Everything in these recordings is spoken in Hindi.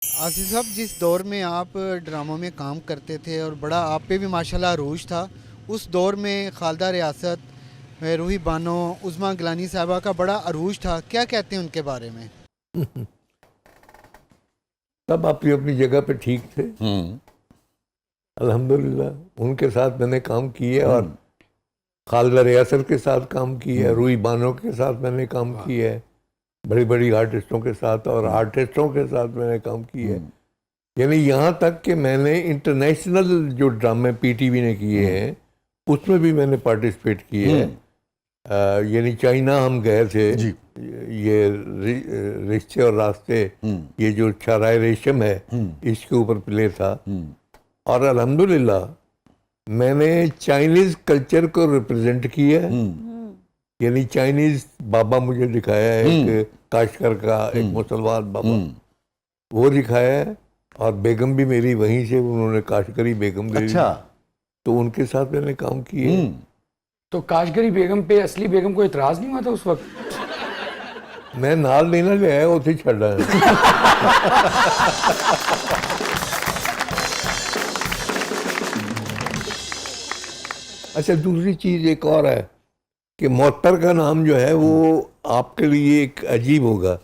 आसिफ साहब, जिस दौर में आप ड्रामों में काम करते थे और बड़ा आप पे भी माशाल्लाह अरूज था, उस दौर में खालदा रियासत, रूही बानो, उज़मा गिलानी साहबा का बड़ा अरूज था, क्या कहते हैं उनके बारे में? सब अपनी अपनी जगह पे ठीक थे। अल्हम्दुलिल्लाह उनके साथ मैंने काम किया और खालदा रियासत के साथ काम किया, रूही बानो के साथ मैंने काम किया है, बड़ी बड़ी आर्टिस्टों के साथ, और आर्टिस्टों के साथ मैंने काम किया है। यानी यहाँ तक कि मैंने इंटरनेशनल जो ड्रामे पीटीवी ने किए हैं उसमें भी मैंने पार्टिसिपेट किए हैं। यानी चाइना हम गए थे जी। ये रिश्ते और रास्ते, ये जो छराय रेशम है इसके ऊपर प्ले था। और अल्हम्दुलिल्लाह मैंने चाइनीज कल्चर को रिप्रेजेंट किया है। यानी चाइनीज बाबा मुझे दिखाया है, एक काशकर का एक मुसलमान बाबा, वो दिखाया है। और बेगम भी मेरी वहीं से, उन्होंने काशगरी बेगम दे दी। अच्छा। तो उनके साथ मैंने काम किया है। तो काशगरी बेगम पे असली बेगम को इतराज नहीं हुआ था उस वक्त? मैं नाल लेना ले आया, उसे छड़ा है। अच्छा, दूसरी चीज एक और है कि मोहत्तर का नाम जो है वो आपके लिए एक अजीब होगा,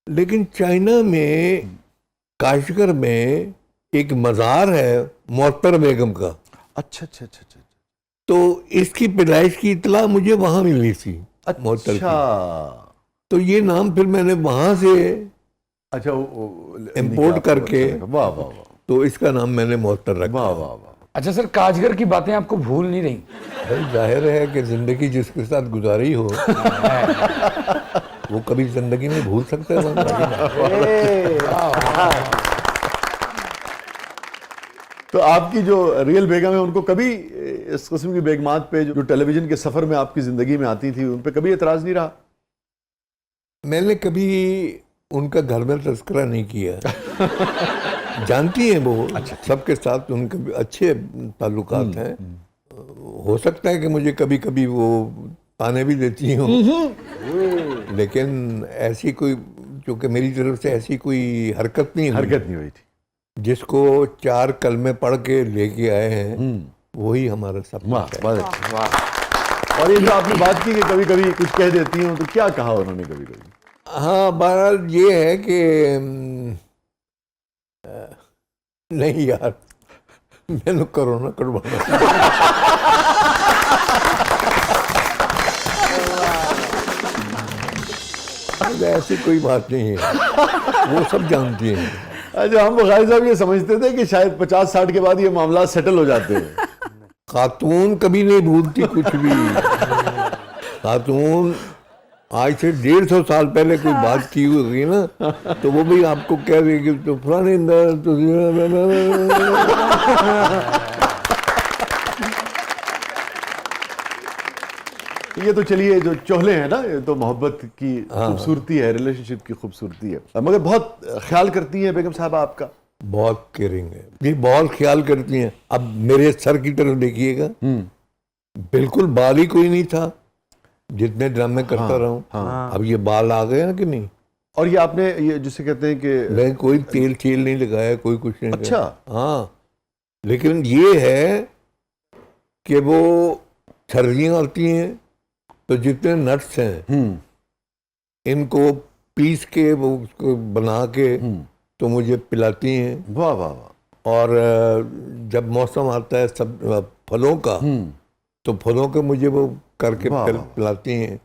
लेकिन चाइना में काशगर में एक मज़ार है मोहत्तर बेगम का। अच्छा अच्छा अच्छा अच्छा तो इसकी पैदाइश की इतला मुझे वहां मिली थी, मोहत्तर अच्छा की। तो ये नाम फिर मैंने वहां से अच्छा इम्पोर्ट करके, वाह वाह वाह तो इसका नाम मैंने मोहत्तर रखा। वाह वाह वाह। अच्छा सर, काशगर की बातें आपको भूल नहीं रही? भाई जाहिर है कि जिंदगी जिसके साथ गुजारी हो वो कभी जिंदगी में भूल सकते हैं तो आपकी जो रियल बेगम है उनको कभी इस किस्म की बेगमात पे जो टेलीविजन के सफर में आपकी जिंदगी में आती थी उन पे कभी एतराज नहीं रहा? मैंने कभी उनका घर में तस्करा नहीं किया। जानती हैं वो, सबके साथ उनके भी अच्छे ताल्लुकात हैं। हो सकता है कि मुझे कभी कभी वो ताने भी देती हूँ, लेकिन ऐसी कोई, चूंकि मेरी तरफ से ऐसी कोई हरकत नहीं हुई थी। जिसको 4 कलमे पढ़ के लेके आए हैं वही हमारा सपना है। वाह। और ये जो आपने बात की कि कभी कभी कुछ कह देती हूँ, तो क्या कहा उन्होंने कभी कभी? हाँ, बहरहाल ये है कि नहीं यार, मैंने कोरोना कटवाना। ऐसी कोई बात नहीं है, वो सब जानती हैं। अच्छा, हम बुखारी साहब ये समझते थे कि शायद 50-60 के बाद ये मामला सेटल हो जाते हैं। खातून कभी नहीं भूलती कुछ भी। खातून आज से 150 साल पहले कोई बात की होगी ना, तो वो भी आपको कह देगी तो फलाने तो ये तो चलिए जो चोहले हैं ना, ये तो मोहब्बत की खूबसूरती है, रिलेशनशिप की खूबसूरती है। मगर बहुत ख्याल करती हैं बेगम साहब आपका? बहुत केयरिंग है जी, बहुत ख्याल करती हैं। अब मेरे सर की तरफ देखिएगा, बिल्कुल बाल ही कोई नहीं था जितने ड्रामे करता रहा। अब ये बाल आ गए हैं कि नहीं? और ये आपने ये जिसे कहते हैं कि मैं कोई तेल चेल नहीं लगाया, कोई कुछ नहीं। अच्छा। हाँ, लेकिन ये है कि वो सर्दियाँ आती हैं तो जितने नट्स हैं इनको पीस के वो उसको बना के तो मुझे पिलाती हैं। वाह वाह वाह। और जब मौसम आता है सब फलों का, तो फलों के मुझे वो करके पिलाती हैं।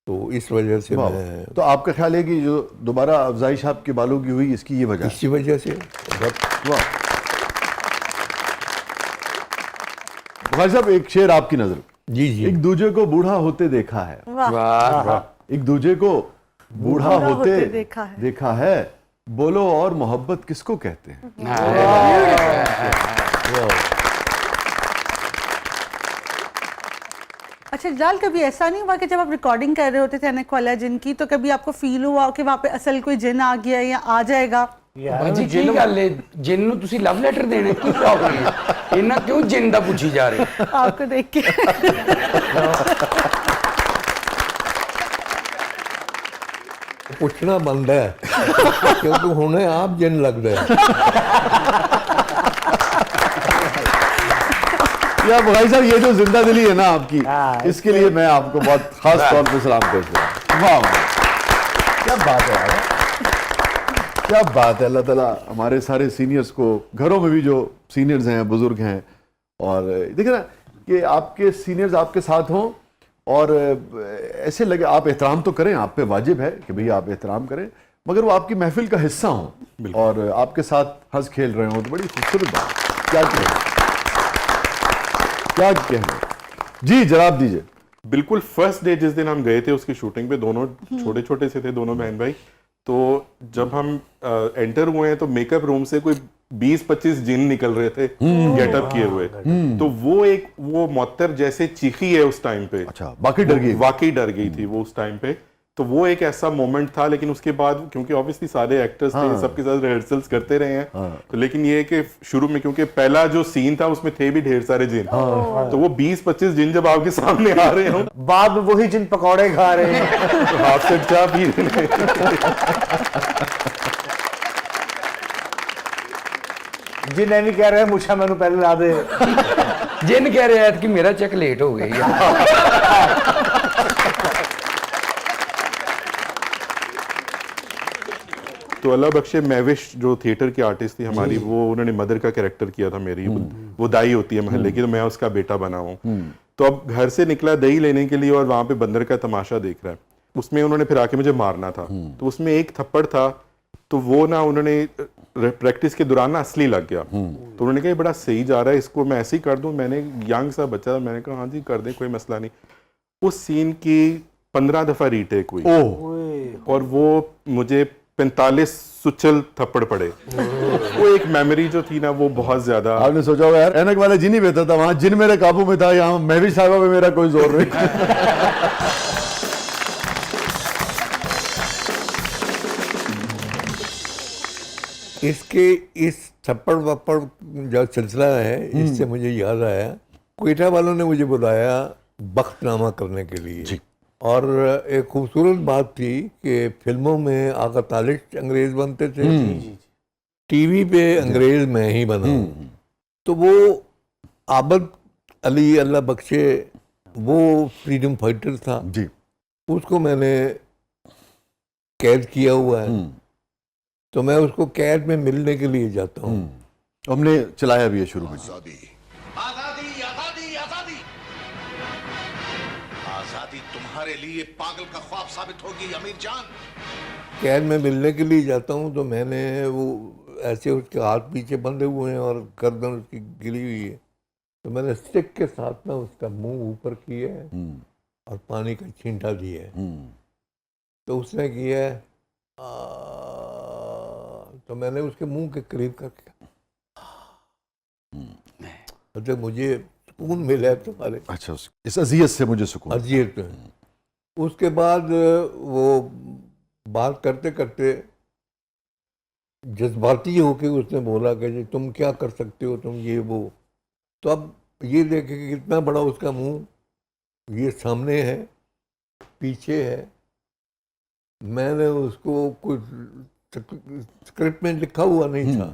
तो इस वजह से मैं, तो आपका ख्याल है कि जो दोबारा अफजाइश आपके बालों की हुई इसकी ये वजह? इसी वजह से। वाह। बुखारी साहब, एक शेर आपकी नजर। जी जी। एक दूजे को बूढ़ा होते देखा है। वाह। एक दूजे को बूढ़ा होते देखा है। बोलो और मोहब्बत किसको कहते हैं? अच्छा जाल, कभी ऐसा नहीं हुआ कि जब आप रिकॉर्डिंग कर रहे होते थे अनेक वाला जिन की, तो कभी आपको फील हुआ कि वहाँ पे असल कोई जिन आ गया या आ जाएगा? भाजी की गल है, जिन नूं तुसी लव लेटर देने की प्रॉब्लम है? इन्ना क्यों जिन दा पूछी जा रहे आपको देख के? ਪੁੱਛਣਾ ਬੰਦ ਹੈ ਕਿਉਂਕਿ ਹੁਣੇ ਆਪ ਜਿੰਨ ਲੱਗਦਾ ਹੈ। या भाई साहब ये जो जिंदा दिली है ना आपकी, इसके लिए मैं आपको बहुत खास तौर पे सलाम करता हूँ। वाह वाह, क्या बात है यार, क्या बात है। अल्लाह ताला हमारे सारे सीनियर्स को, घरों में भी जो सीनियर्स हैं, बुजुर्ग हैं, और देखिए ना कि आपके सीनियर्स आपके साथ हों और ऐसे लगे, आप एहतराम तो करें, आप पे वाजिब है कि भाई आप एहतराम करें, मगर वो आपकी महफिल का हिस्सा हों और आपके साथ हंस खेल रहे हों, तो बड़ी खूबसूरत बात। क्या कहें, क्या कहना जी, जवाब दीजिए। बिल्कुल फर्स्ट डे जिस दिन हम गए थे उसकी शूटिंग पे, दोनों छोटे छोटे से थे दोनों बहन भाई, तो जब हम एंटर हुए हैं तो मेकअप रूम से कोई 20-25 जिन निकल रहे थे गेटअप किए हुए। तो वो मुअत्तर जैसे चीखी है उस टाइम पे, अच्छा, बाकी डर गई, वाकई डर गई थी वो उस टाइम पे। तो वो एक ऐसा मोमेंट था, लेकिन उसके बाद क्योंकि ऑब्वियसली सारे एक्टर्स थे, सबके साथ रिहर्सल्स करते रहे हैं, तो लेकिन ये कि शुरू में क्योंकि पहला जो सीन था उसमें थे भी ढेर सारे जिन, तो वो 20-25 जिन जब आपके सामने आ रहे हो, बाद में वही जिन पकौड़े खा रहे हैं। तो हाथ से चाह पी रहे हैं। जिन नहीं कह रहे मुझा मैनू पहले ला दे। जिन कह रहे हैं कि मेरा चेक लेट हो गई है। तो अल्लाह बख्शे महविश जो थिएटर की आर्टिस्ट थी हमारी, वो उन्होंने मदर का कैरेक्टर किया था मेरी, वो दाई होती है महल्ले की, तो मैं उसका बेटा बना हूँ। तो अब घर से निकला दही लेने के लिए और वहां पे बंदर का तमाशा देख रहा है, उसमें उन्होंने फिर आके मुझे मारना था, तो उसमें एक थप्पड़ था, तो वो ना उन्होंने प्रैक्टिस के दौरान ना असली लग गया। तो उन्होंने कहा ये बड़ा सही जा रहा है, इसको मैं ऐसे ही कर दूं। मैंने यंग सा बच्चा था, मैंने कहा हाँ जी कर दें, कोई मसला नहीं। उस सीन की 15 दफा रीटेक हुई और वो मुझे 45 सुचल थप्पड़ पड़े। वो एक मेमोरी जो थी ना वो बहुत ज्यादा। आपने सोचा होगा यार ऐनक वाले जिन ही बेहतर था, वहां जिन मेरे काबू में था, यहाँ महविश साहबा पे मेरा कोई जोर नहीं। इसके इस थप्पड़ वप्पड़ जो सिलसिला है, इससे मुझे याद आया, क्वेटा वालों ने मुझे बुलाया बख्तनामा करने के लिए, और एक खूबसूरत बात थी कि फिल्मों में आका तालिश अंग्रेज बनते थे, टीवी पे अंग्रेज मैं ही बना हूँ। तो वो आबद अली अल्लाह बख्शे, वो फ्रीडम फाइटर था जी, उसको मैंने कैद किया हुआ है, तो मैं उसको कैद में मिलने के लिए जाता हूँ। हमने चलाया भी है शुरू में। आजादी आजादी आजादी आजादी आजादी तुम्हारे लिए पागल का ख्वाब साबित होगी अमीर जान। कैद में मिलने के लिए जाता हूँ, तो मैंने वो ऐसे उसके हाथ पीछे बंधे हुए हैं और गर्दन उसकी गिरी हुई है, तो मैंने स्टिक के साथ ना उसका मुंह ऊपर किया है और पानी का छींटा दिया है। तो उसने किया है तो मैंने उसके मुंह के करीब करके, मतलब मुझे सुकून मिला है तुम्हारे, अच्छा, इस अजियत से मुझे सुकून। अजियत। उसके बाद वो बात करते करते जज्बाती होके उसने बोला कि जी तुम क्या कर सकते हो, तुम ये वो। तो अब ये देखे कि कितना बड़ा उसका मुंह, ये सामने है पीछे है। मैंने उसको कुछ स्क्रिप्ट में लिखा हुआ नहीं था,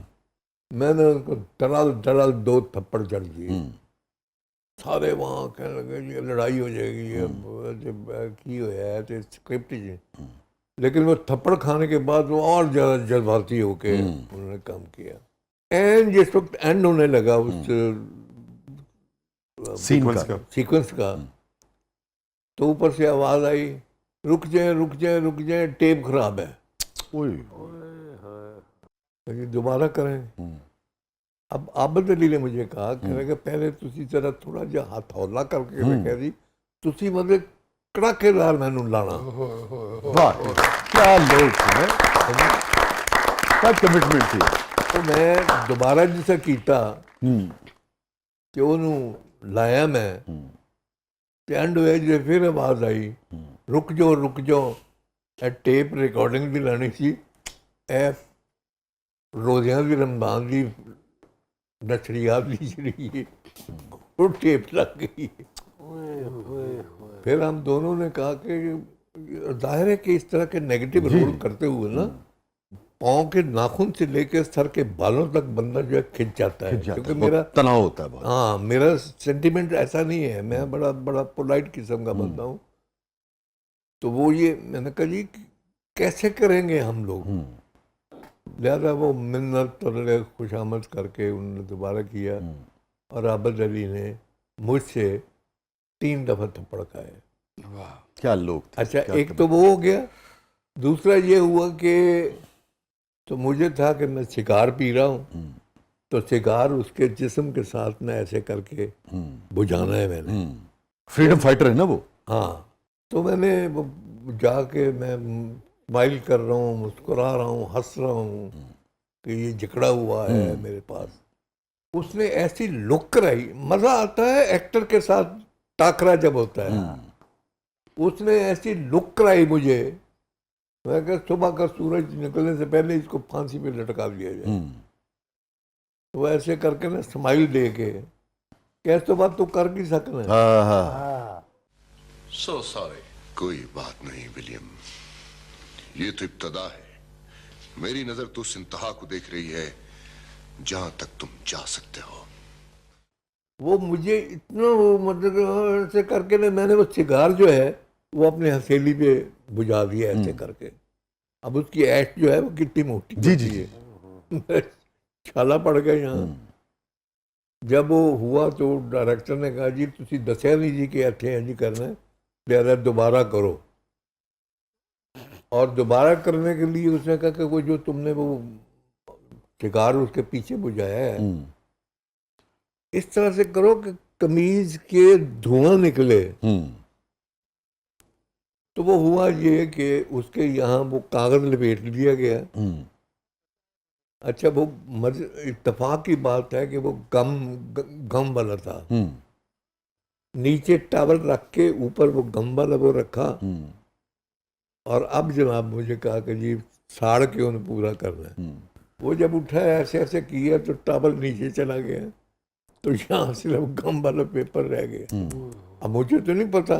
मैंने उसको डराल डराल 2 थप्पड़ जड़ दिए। सारे वहाँ कहने लगे ये लड़ाई हो जाएगी, ये की होया है तो स्क्रिप्ट जी। लेकिन वो थप्पड़ खाने के बाद वो और ज़्यादा जज्बाती होके उन्होंने काम किया। एंड जिस वक्त एंड होने लगा उस सीक्वेंस का, तो ऊपर से आवाज़ आई रुक जाए रुक जाए रुक जाए, टेप खराब है, ये दोबारा करें। अब आबद अली ने मुझे कहा कि पहले तुसी जरा थोड़ा जिहा हथ हौला करके रखिया जी, तुसी मतलब कड़ाकेदार मैनू लाना। वाह, क्या लोग थे, क्या कमिटमेंट थी। तो मैं दोबारा जिसे कीता कि उन्होंने लाया मैं, ते एंड होया जे फिर आवाज़ आई रुक जाओ, टेप रिकॉर्डिंग भी लानी सी, रोज़ियां दी रमज़ान दी नशरियात दी जी वो टेप लग गई। फिर हम दोनों ने कहा कि जाहिर है कि इस तरह के नेगेटिव रोल करते हुए ना पाँव के नाखून से लेकर सर के बालों तक बंदा जो है खिंच जाता है, क्योंकि मेरा तनाव होता है बहुत। हाँ, मेरा सेंटिमेंट ऐसा नहीं है, मैं बड़ा बड़ा पोलाइट किस्म का बंदा हूँ। तो वो ये मैंने कहा जी कैसे करेंगे हम लोग, लिहाजा वो मिन्नत और खुशामद करके उन्होंने दोबारा किया और आबद अली ने मुझसे 3 दफा थप्पड़ खाए। क्या लोग थे, अच्छा, क्या एक तो वो हो गया, दूसरा ये हुआ कि तो मुझे था कि मैं सिगार पी रहा हूँ, तो सिगार उसके जिस्म के साथ ना ऐसे करके बुझाना है मैंने। फ्रीडम फाइटर है ना वो। हाँ, तो मैंने वो जाके मैं स्माइल कर रहा हूँ, मुस्कुरा रहा हूँ, हंस रहा हूँ कि ये जकड़ा हुआ है मेरे पास। उसने ऐसी लुक कराई, मज़ा आता है एक्टर के साथ टाकरा जब होता है। उसने ऐसी लुक कराई मुझे, मैं कहा सुबह का सूरज निकलने से पहले इसको फांसी पे लटका दिया जाए। तो ऐसे करके ना स्माइल दे के कैसे तो बात तो कर नहीं सकना। हाँ हाँ, सो सॉरी। कोई बात नहीं विलियम, ये तो इब्तदा है। मेरी नजर तो उस इंतहा को देख रही है जहां तक तुम जा सकते हो। वो मुझे इतना वो मतलब ऐसे करके ना मैंने वो सिगार जो है वो अपने हथेली पे बुझा दिया ऐसे करके। अब उसकी ऐश जो है वो कितनी मोटी जी होती जी है। छाला पड़ गया यहाँ। जब वो हुआ तो डायरेक्टर ने कहा जी तुसी दसिया नहीं जी कि इत्थे इंज करना है, लिहाजा दोबारा करो। और दोबारा करने के लिए उसने कहा कि वो जो तुमने वो शिकार उसके पीछे बुझाया है इस तरह से करो कि कमीज के धुआं निकले। तो वो हुआ ये कि उसके यहाँ वो कागज लपेट दिया गया। अच्छा, वो इत्तेफाक की बात है कि वो गम वाला था। नीचे टावल रख के ऊपर वो गम वाला वो रखा। और अब जनाब मुझे कहा कि जी साड़ के उन्हें पूरा करना है। वो जब उठा ऐसे ऐसे किया तो टावल नीचे चला गया, तो यहाँ सिर्फ गम वाला पेपर रह गया। अब मुझे तो नहीं पता,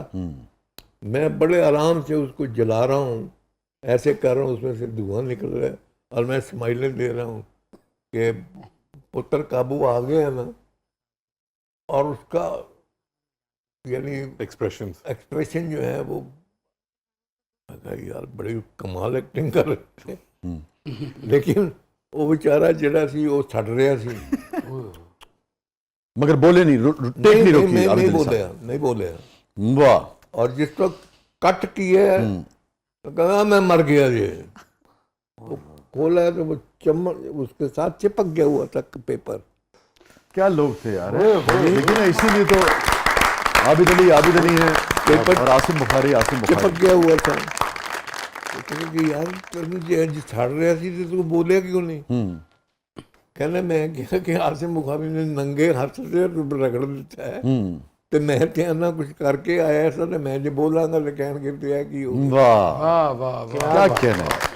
मैं बड़े आराम से उसको जला रहा हूँ, ऐसे कर रहा हूँ, उसमें से धुआं निकल रहा है और मैं स्माइलें दे रहा हूँ कि पुत्र काबू आ गया है ना। और उसका यानी एक्सप्रेशन जो है वो यार बड़ी कमाल एक्टिंग कर रहे थे। लेकिन वो बेचारा जड़ा सी वो छड़ रहा सी, मगर बोले नहीं, टेक नहीं रोकी। नहीं बोले। वाह। और जिस वक्त कट किए तो कहा मैं मर गया ये। वो खोला है तो वो उसके साथ चिपक गया हुआ था पेपर। क्या लोग थे यार। लेकिन इसीलिए तो आबिद अली है पेपर और आसिम बुखारी चिपक गया हुआ था। तो कि यार तुझे छाड़ रहा सी तो बोलिया क्यों नहीं? कहना मैं क्या कि आसिम बुखारी ने नंगे हाथ से रगड़ दिता है ਤੇ ਮੈਂ ਤੇ ਨਾ ਕੁਝ ਕਰਕੇ ਆਇਆ ਸਰ, ਮੈਂ ਜੇ ਬੋਲਾਂਗਾ ਤਾਂ ਕਹਿਣਗੇ ਤੇ ਇਹ ਕੀ ਹੋ ਗਿਆ। वाह वाह वाह, क्या कहना है।